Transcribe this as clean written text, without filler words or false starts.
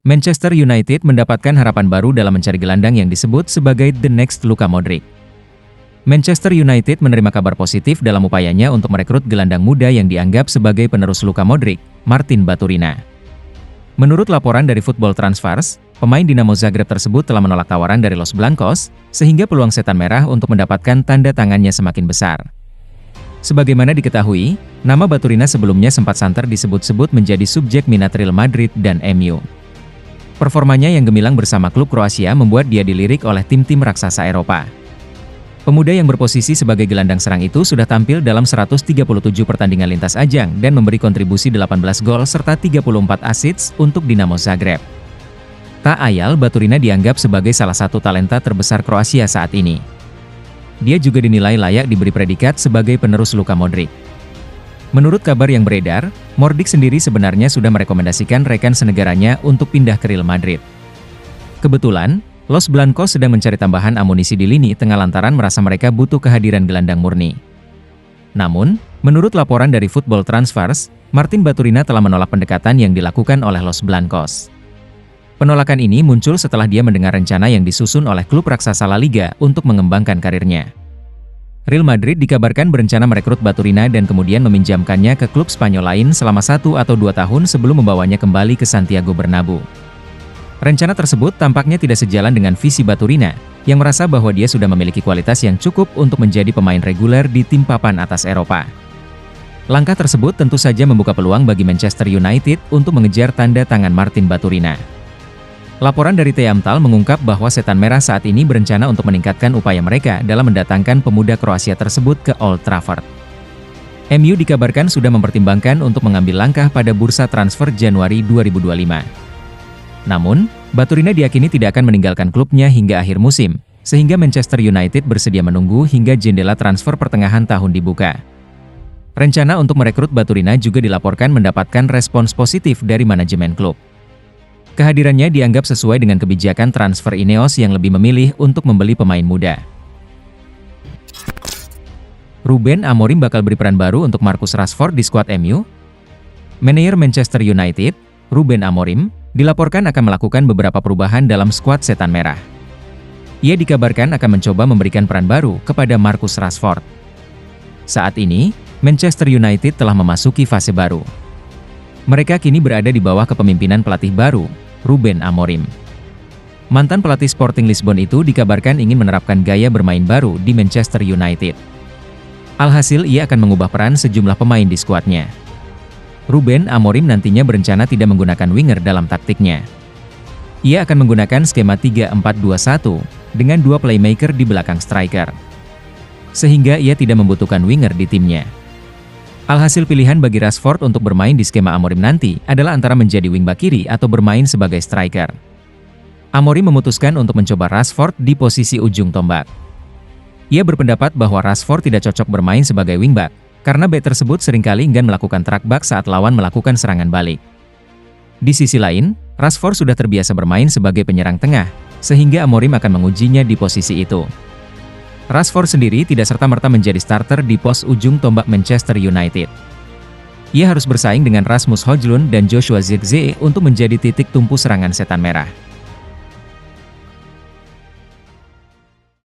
Manchester United mendapatkan harapan baru dalam mencari gelandang yang disebut sebagai The Next Luka Modric. Manchester United menerima kabar positif dalam upayanya untuk merekrut gelandang muda yang dianggap sebagai penerus Luka Modric, Martin Baturina. Menurut laporan dari Football Transfers, pemain Dinamo Zagreb tersebut telah menolak tawaran dari Los Blancos, sehingga peluang Setan Merah untuk mendapatkan tanda tangannya semakin besar. Sebagaimana diketahui, nama Baturina sebelumnya sempat santer disebut-sebut menjadi subjek minat Real Madrid dan MU. Performanya yang gemilang bersama klub Kroasia membuat dia dilirik oleh tim-tim raksasa Eropa. Pemuda yang berposisi sebagai gelandang serang itu sudah tampil dalam 137 pertandingan lintas ajang dan memberi kontribusi 18 gol serta 34 assist untuk Dinamo Zagreb. Tak ayal Baturina dianggap sebagai salah satu talenta terbesar Kroasia saat ini. Dia juga dinilai layak diberi predikat sebagai penerus Luka Modric. Menurut kabar yang beredar, Modric sendiri sebenarnya sudah merekomendasikan rekan senegaranya untuk pindah ke Real Madrid. Kebetulan, Los Blancos sedang mencari tambahan amunisi di lini tengah lantaran merasa mereka butuh kehadiran gelandang murni. Namun, menurut laporan dari Football Transfers, Martin Baturina telah menolak pendekatan yang dilakukan oleh Los Blancos. Penolakan ini muncul setelah dia mendengar rencana yang disusun oleh klub raksasa La Liga untuk mengembangkan karirnya. Real Madrid dikabarkan berencana merekrut Baturina dan kemudian meminjamkannya ke klub Spanyol lain selama 1 atau 2 tahun sebelum membawanya kembali ke Santiago Bernabeu. Rencana tersebut tampaknya tidak sejalan dengan visi Baturina, yang merasa bahwa dia sudah memiliki kualitas yang cukup untuk menjadi pemain reguler di tim papan atas Eropa. Langkah tersebut tentu saja membuka peluang bagi Manchester United untuk mengejar tanda tangan Martin Baturina. Laporan dari Teamtal mengungkap bahwa Setan Merah saat ini berencana untuk meningkatkan upaya mereka dalam mendatangkan pemuda Kroasia tersebut ke Old Trafford. MU dikabarkan sudah mempertimbangkan untuk mengambil langkah pada bursa transfer Januari 2025. Namun, Baturina diyakini tidak akan meninggalkan klubnya hingga akhir musim, sehingga Manchester United bersedia menunggu hingga jendela transfer pertengahan tahun dibuka. Rencana untuk merekrut Baturina juga dilaporkan mendapatkan respons positif dari manajemen klub. Kehadirannya dianggap sesuai dengan kebijakan transfer Ineos yang lebih memilih untuk membeli pemain muda. Ruben Amorim bakal beri peran baru untuk Marcus Rashford di skuad MU? Manajer Manchester United, Ruben Amorim, dilaporkan akan melakukan beberapa perubahan dalam skuad Setan Merah. Ia dikabarkan akan mencoba memberikan peran baru kepada Marcus Rashford. Saat ini, Manchester United telah memasuki fase baru. Mereka kini berada di bawah kepemimpinan pelatih baru, Ruben Amorim. Mantan pelatih Sporting Lisbon itu dikabarkan ingin menerapkan gaya bermain baru di Manchester United. Alhasil ia akan mengubah peran sejumlah pemain di skuadnya. Ruben Amorim nantinya berencana tidak menggunakan winger dalam taktiknya. Ia akan menggunakan skema 3-4-2-1 dengan 2 playmaker di belakang striker. Sehingga ia tidak membutuhkan winger di timnya. Alhasil pilihan bagi Rashford untuk bermain di skema Amorim nanti adalah antara menjadi wingback kiri atau bermain sebagai striker. Amorim memutuskan untuk mencoba Rashford di posisi ujung tombak. Ia berpendapat bahwa Rashford tidak cocok bermain sebagai wingback, karena bek tersebut seringkali enggan melakukan track back saat lawan melakukan serangan balik. Di sisi lain, Rashford sudah terbiasa bermain sebagai penyerang tengah, sehingga Amorim akan mengujinya di posisi itu. Rashford sendiri tidak serta-merta menjadi starter di pos ujung tombak Manchester United. Ia harus bersaing dengan Rasmus Højlund dan Joshua Zirkzee untuk menjadi titik tumpu serangan Setan Merah.